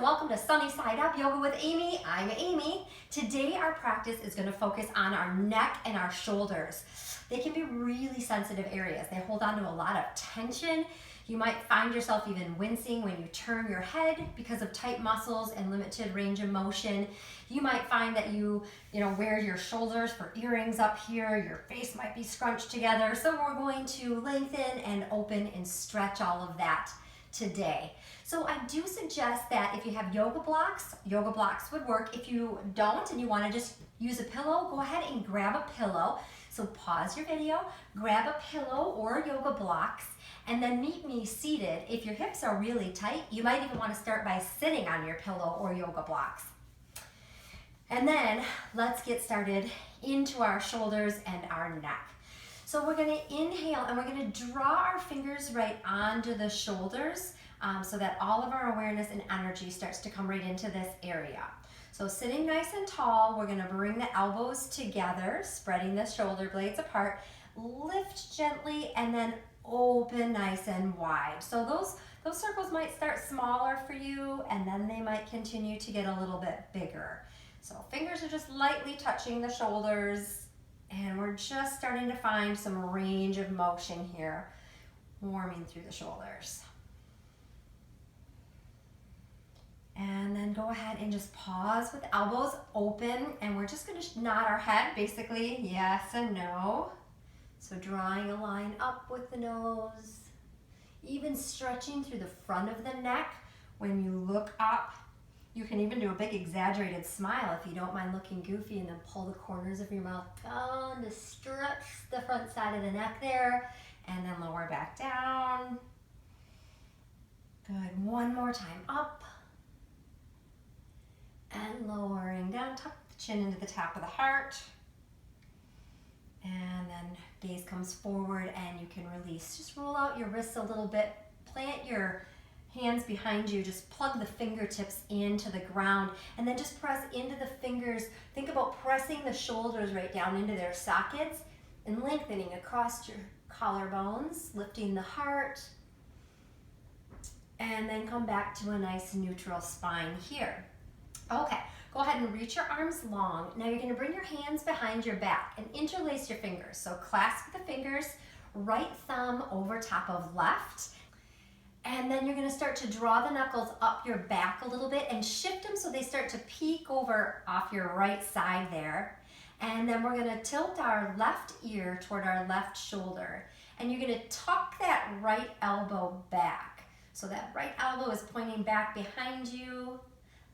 welcome to Sunny Side Up Yoga with Amy. I'm Amy. Today our practice is going to focus on our neck and our shoulders. They can be really sensitive areas. They hold on to a lot of tension. You might find yourself even wincing when you turn your head because of tight muscles and limited range of motion. You might find that you wear your shoulders for earrings up here. Your face might be scrunched together. So we're going to lengthen and open and stretch all of that today. So I do suggest that if you have yoga blocks would work. If you don't and you want to just use a pillow, go ahead and grab a pillow. So pause your video, grab a pillow or yoga blocks, and then meet me seated. If your hips are really tight, you might even want to start by sitting on your pillow or yoga blocks. And then let's get started into our shoulders and our neck. So we're going to inhale and we're going to draw our fingers right onto the shoulders so that all of our awareness and energy starts to come right into this area. So sitting nice and tall, we're going to bring the elbows together, spreading the shoulder blades apart, lift gently, and then open nice and wide. So those circles might start smaller for you, and then they might continue to get a little bit bigger. So fingers are just lightly touching the shoulders, and we're just starting to find some range of motion here, warming through the shoulders. And then go ahead and just pause with elbows open, and we're just going to nod our head, basically yes and no. So drawing a line up with the nose, even stretching through the front of the neck. When you look up, you can even do a big exaggerated smile if you don't mind looking goofy, and then pull the corners of your mouth down to stretch the front side of the neck there, and then lower back down. Good, one more time, up. And lowering down, tuck the chin into the top of the heart. And then gaze comes forward and you can release. Just roll out your wrists a little bit. Plant your hands behind you. Just plug the fingertips into the ground. And then just press into the fingers. Think about pressing the shoulders right down into their sockets and lengthening across your collarbones, lifting the heart. And then come back to a nice neutral spine here. Okay, go ahead and reach your arms long. Now you're going to bring your hands behind your back and interlace your fingers. So clasp the fingers, right thumb over top of left. And then you're going to start to draw the knuckles up your back a little bit and shift them so they start to peek over off your right side there. And then we're going to tilt our left ear toward our left shoulder. And you're going to tuck that right elbow back. So that right elbow is pointing back behind you.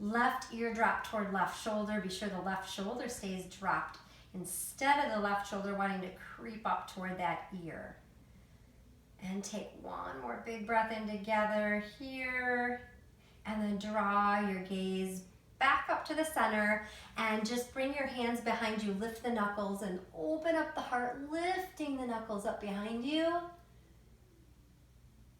Left ear drop toward left shoulder. Be sure the left shoulder stays dropped instead of the left shoulder wanting to creep up toward that ear. And take one more big breath in together here. And then draw your gaze back up to the center and just bring your hands behind you. Lift the knuckles and open up the heart, lifting the knuckles up behind you.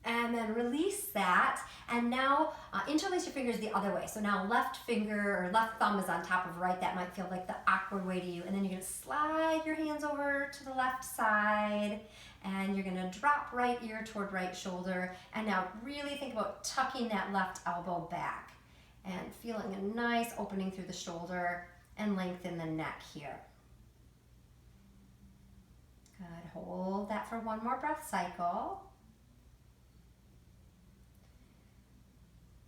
And then release that, and now interlace your fingers the other way. So now left finger or left thumb is on top of right. That might feel like the awkward way to you. And then you're going to slide your hands over to the left side, and you're going to drop right ear toward right shoulder. And now really think about tucking that left elbow back and feeling a nice opening through the shoulder and lengthen the neck here. Good, hold that for one more breath cycle.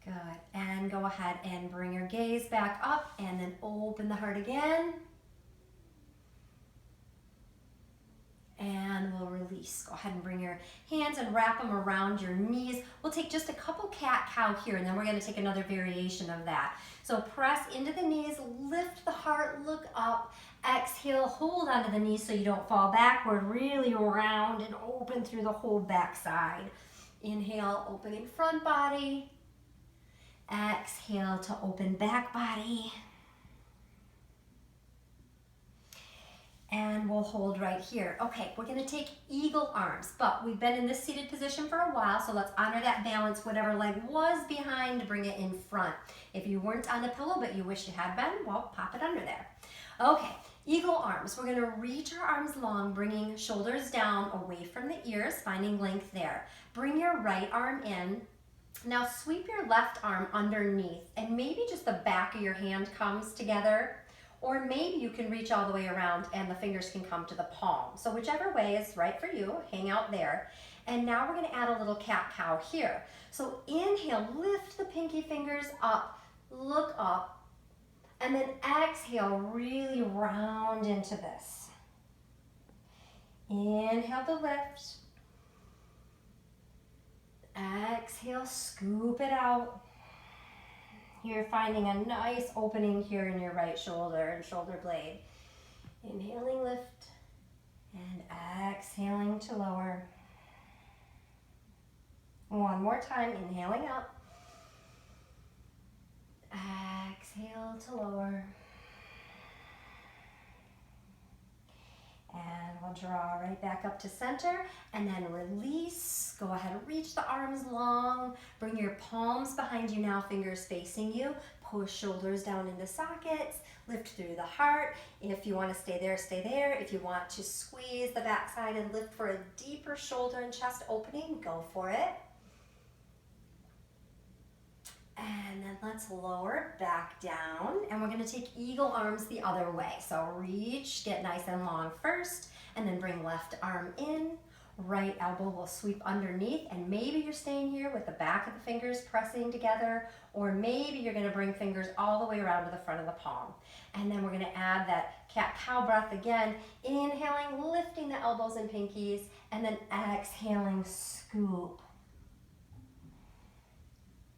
Good, and go ahead and bring your gaze back up and then open the heart again. And we'll release. Go ahead and bring your hands and wrap them around your knees. We'll take just a couple cat-cow here, and then we're going to take another variation of that. So press into the knees, lift the heart, look up, exhale, hold onto the knees so you don't fall backward, really round and open through the whole backside. Inhale, opening front body. Exhale to open back body. And we'll hold right here. Okay, we're gonna take eagle arms, but we've been in this seated position for a while, so let's honor that balance. Whatever leg was behind, bring it in front. If you weren't on a pillow, but you wish you had been, well, pop it under there. Okay, eagle arms. We're gonna reach our arms long, bringing shoulders down away from the ears, finding length there. Bring your right arm in, Now sweep your left arm underneath and maybe just the back of your hand comes together, or maybe you can reach all the way around and the fingers can come to the palm. So whichever way is right for you, hang out there. And now we're gonna add a little cat-cow here. So inhale, lift the pinky fingers up, look up, and then exhale, really round into this. Inhale to lift. Exhale, scoop it out. You're finding a nice opening here in your right shoulder and shoulder blade. Inhaling, lift, and exhaling to lower. One more time, inhaling up. Exhale to lower. And we'll draw right back up to center and then release. Go ahead and reach the arms long. Bring your palms behind you now, fingers facing you. Push shoulders down into sockets. Lift through the heart. If you want to stay there, stay there. If you want to squeeze the backside and lift for a deeper shoulder and chest opening, go for it. And then let's lower back down, and we're going to take eagle arms the other way. So reach, get nice and long first, and then bring left arm in. Right elbow will sweep underneath, and maybe you're staying here with the back of the fingers pressing together, or maybe you're going to bring fingers all the way around to the front of the palm. And then we're going to add that cat-cow breath again, inhaling, lifting the elbows and pinkies, and then exhaling, scoop.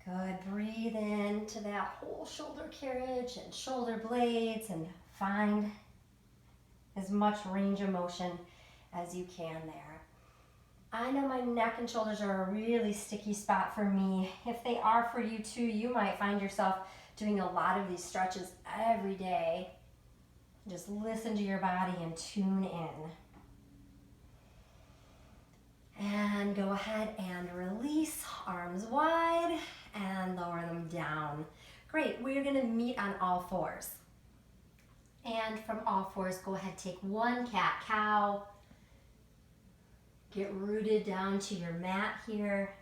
Good, breathe into that whole shoulder carriage and shoulder blades and find as much range of motion as you can there. I know my neck and shoulders are a really sticky spot for me. If they are for you too, you might find yourself doing a lot of these stretches every day. Just listen to your body and tune in. And go ahead and release, arms wide, and lower them down. Great, we're gonna meet on all fours. And from all fours, go ahead, take one cat-cow. Get rooted down to your mat here.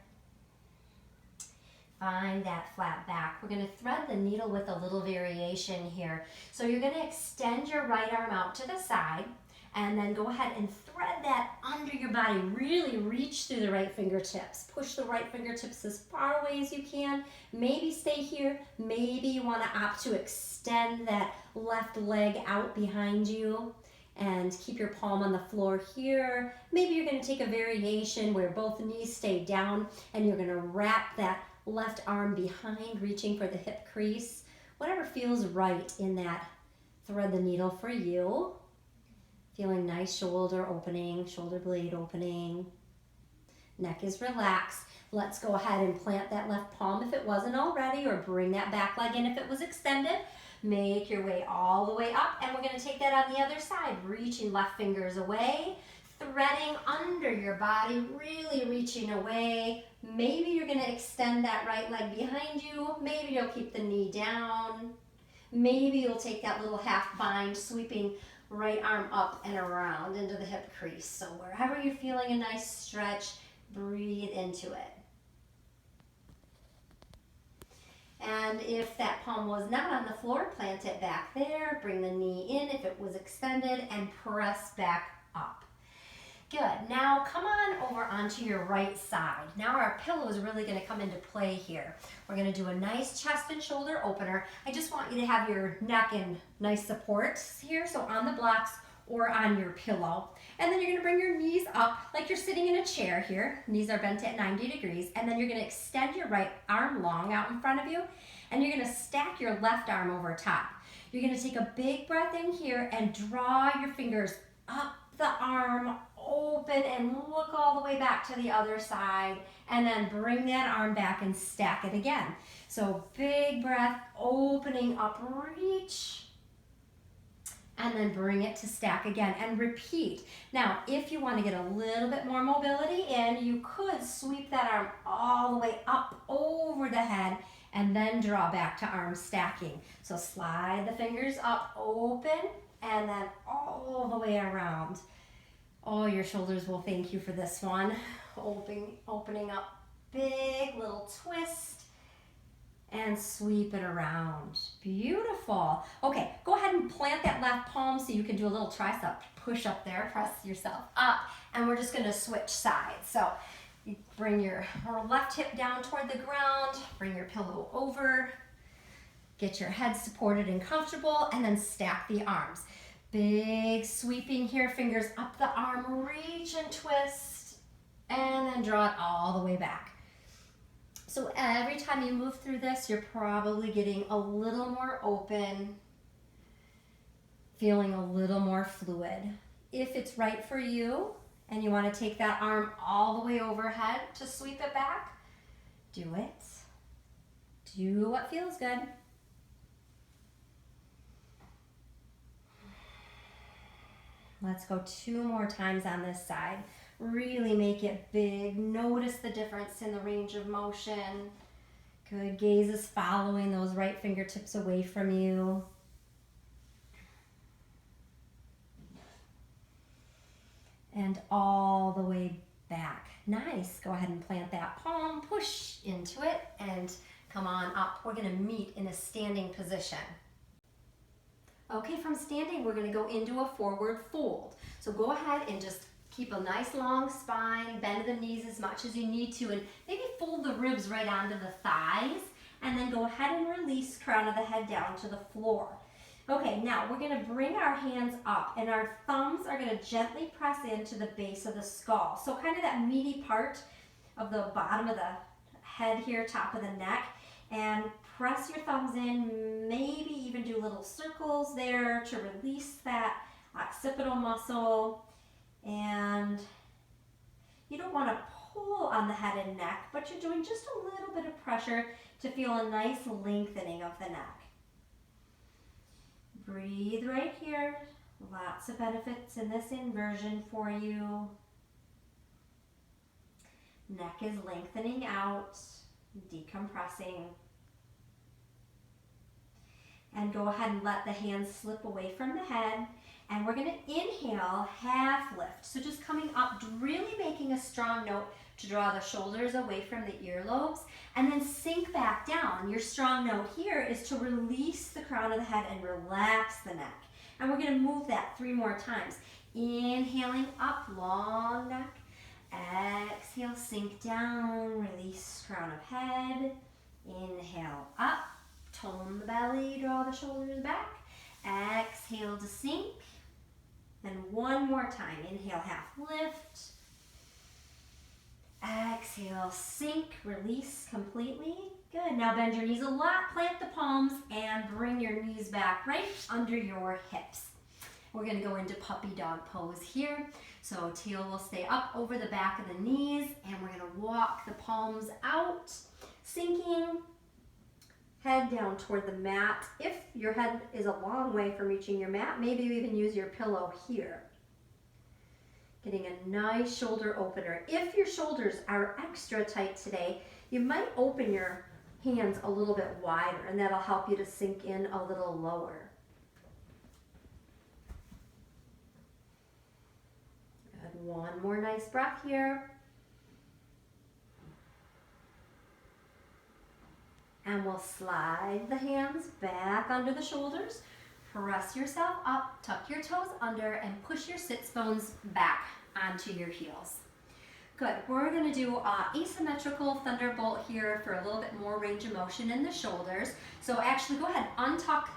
Find that flat back. We're gonna thread the needle with a little variation here. So you're gonna extend your right arm out to the side, and then go ahead and thread that under your body. Really reach through the right fingertips. Push the right fingertips as far away as you can. Maybe stay here. Maybe you want to opt to extend that left leg out behind you and keep your palm on the floor here. Maybe you're going to take a variation where both knees stay down and you're going to wrap that left arm behind, reaching for the hip crease. Whatever feels right in that thread the needle for you. Feeling nice shoulder opening, shoulder blade opening. Neck is relaxed. Let's go ahead and plant that left palm if it wasn't already, or bring that back leg in if it was extended. Make your way all the way up, and we're going to take that on the other side. Reaching left fingers away, threading under your body, really reaching away. Maybe you're going to extend that right leg behind you. Maybe you'll keep the knee down. Maybe you'll take that little half bind, sweeping right arm up and around into the hip crease. So wherever you're feeling a nice stretch, breathe into it. And if that palm was not on the floor, plant it back there. Bring the knee in if it was extended and press back up. Good. Now come on over onto your right side. Now our pillow is really going to come into play here. We're going to do a nice chest and shoulder opener. I just want you to have your neck in nice supports here, so on the blocks or on your pillow. And then you're going to bring your knees up like you're sitting in a chair here. Knees are bent at 90 degrees. And then you're going to extend your right arm long out in front of you, and you're going to stack your left arm over top. You're going to take a big breath in here and draw your fingers up the arm, open, and look all the way back to the other side, and then bring that arm back and stack it again. So big breath, opening up, reach, and then bring it to stack again, and repeat. Now, if you want to get a little bit more mobility in, you could sweep that arm all the way up over the head and then draw back to arm stacking. So slide the fingers up, open, and then all the way around. Oh, your shoulders will thank you for this one. Opening up big little twist and sweep it around. Beautiful. Okay, go ahead and plant that left palm so you can do a little tricep push up there. Press yourself up, and we're just gonna switch sides. So you bring your left hip down toward the ground, bring your pillow over, get your head supported and comfortable, and then stack the arms. Big sweeping here, fingers up the arm, reach and twist, and then draw it all the way back. So every time you move through this, you're probably getting a little more open, feeling a little more fluid. If it's right for you and you want to take that arm all the way overhead to sweep it back, do it. Do what feels good. Let's go 2 more times on this side. Really make it big. Notice the difference in the range of motion. Good. Gaze is following those right fingertips away from you. And all the way back. Nice. Go ahead and plant that palm, push into it, and come on up. We're going to meet in a standing position. Okay, from standing, we're going to go into a forward fold. So go ahead and just keep a nice long spine, bend the knees as much as you need to, and maybe fold the ribs right onto the thighs, and then go ahead and release crown of the head down to the floor. Okay, now we're going to bring our hands up, and our thumbs are going to gently press into the base of the skull. So kind of that meaty part of the bottom of the head here, top of the neck, and press your thumbs in, maybe even do little circles there to release that occipital muscle. And you don't want to pull on the head and neck, but you're doing just a little bit of pressure to feel a nice lengthening of the neck. Breathe right here. Lots of benefits in this inversion for you. Neck is lengthening out, decompressing. And go ahead and let the hands slip away from the head. And we're going to inhale, half lift. So just coming up, really making a strong note to draw the shoulders away from the earlobes, and then sink back down. Your strong note here is to release the crown of the head and relax the neck. And we're going to move that 3 more times. Inhaling up, long neck. Exhale, sink down, release crown of head. Inhale up, tone the belly, draw the shoulders back. Exhale to sink. And 1 more time. Inhale, half lift. Exhale, sink, release completely. Good. Now bend your knees a lot, plant the palms, and bring your knees back right under your hips. We're going to go into puppy dog pose here. So tail will stay up over the back of the knees, and we're going to walk the palms out, sinking. Head down toward the mat. If your head is a long way from reaching your mat, maybe you even use your pillow here. Getting a nice shoulder opener. If your shoulders are extra tight today, you might open your hands a little bit wider, and that'll help you to sink in a little lower. Good. 1 more nice breath here. And we'll slide the hands back under the shoulders. Press yourself up, tuck your toes under, and push your sits bones back onto your heels. Good. We're going to do asymmetrical thunderbolt here for a little bit more range of motion in the shoulders. So actually go ahead, untuck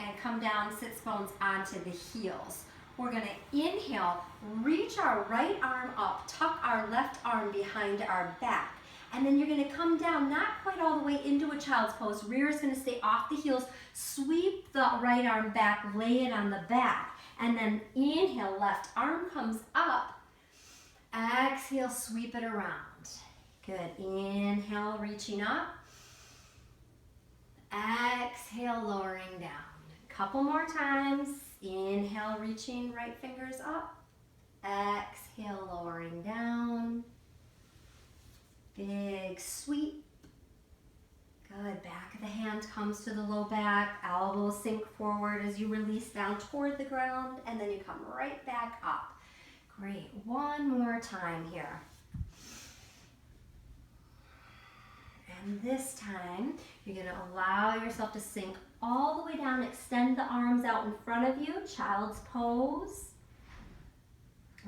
and come down, sits bones onto the heels. We're going to inhale, reach our right arm up, tuck our left arm behind our back. And then you're going to come down, not quite all the way into a child's pose. Rear is going to stay off the heels. Sweep the right arm back, lay it on the back. And then inhale, left arm comes up. Exhale, sweep it around. Good. Inhale, reaching up. Exhale, lowering down. Couple more times. Inhale, reaching right fingers up. Exhale, lowering down. Big sweep. Good. Back of the hand comes to the low back. Elbows sink forward as you release down toward the ground, and then you come right back up. Great. 1 more time here. And this time, you're gonna allow yourself to sink all the way down, extend the arms out in front of you, child's pose.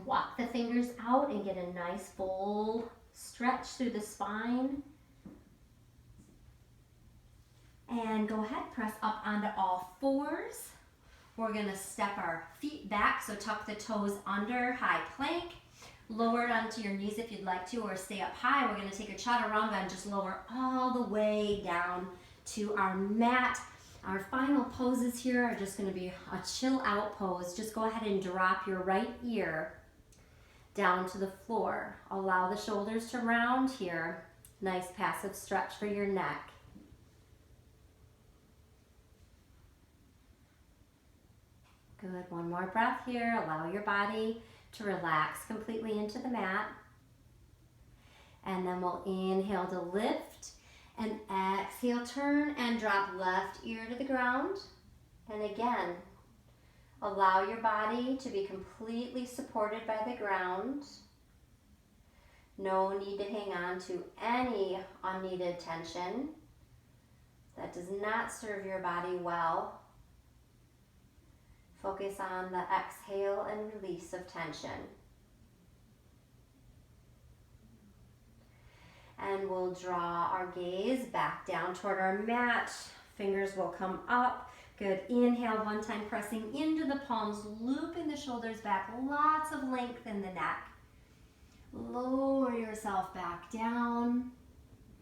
Walk the fingers out and get a nice full stretch through the spine. And go ahead, press up onto all fours. We're gonna step our feet back, so tuck the toes under, high plank. Lower it onto your knees if you'd like to, or stay up high. We're gonna take a chaturanga and just lower all the way down to our mat. Our final poses here are just gonna be a chill out pose. Just go ahead and drop your right ear down to the floor. Allow the shoulders to round here. Nice passive stretch for your neck. Good, one more breath here. Allow your body to relax completely into the mat. And then we'll inhale to lift and exhale, turn and drop left ear to the ground. And again, allow your body to be completely supported by the ground. No need to hang on to any unneeded tension. That does not serve your body well. Focus on the exhale and release of tension. And we'll draw our gaze back down toward our mat. Fingers will come up. Good, inhale one time, pressing into the palms, looping the shoulders back, lots of length in the neck. Lower yourself back down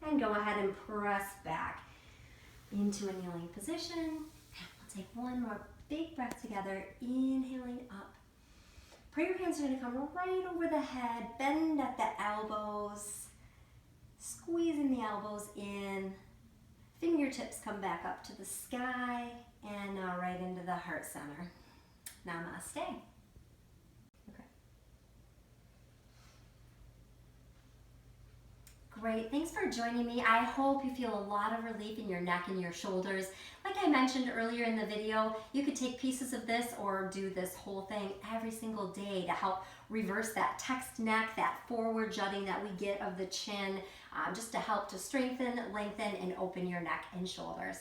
and go ahead and press back into a kneeling position. We'll take one more big breath together, inhaling up. Prayer hands are going to come right over the head, bend at the elbows, squeezing the elbows in. Fingertips come back up to the sky, and now right into the heart center. Namaste. Okay. Great, thanks for joining me. I hope you feel a lot of relief in your neck and your shoulders. Like I mentioned earlier in the video, you could take pieces of this or do this whole thing every single day to help reverse that text neck, that forward jutting that we get of the chin, just to help to strengthen, lengthen, and open your neck and shoulders.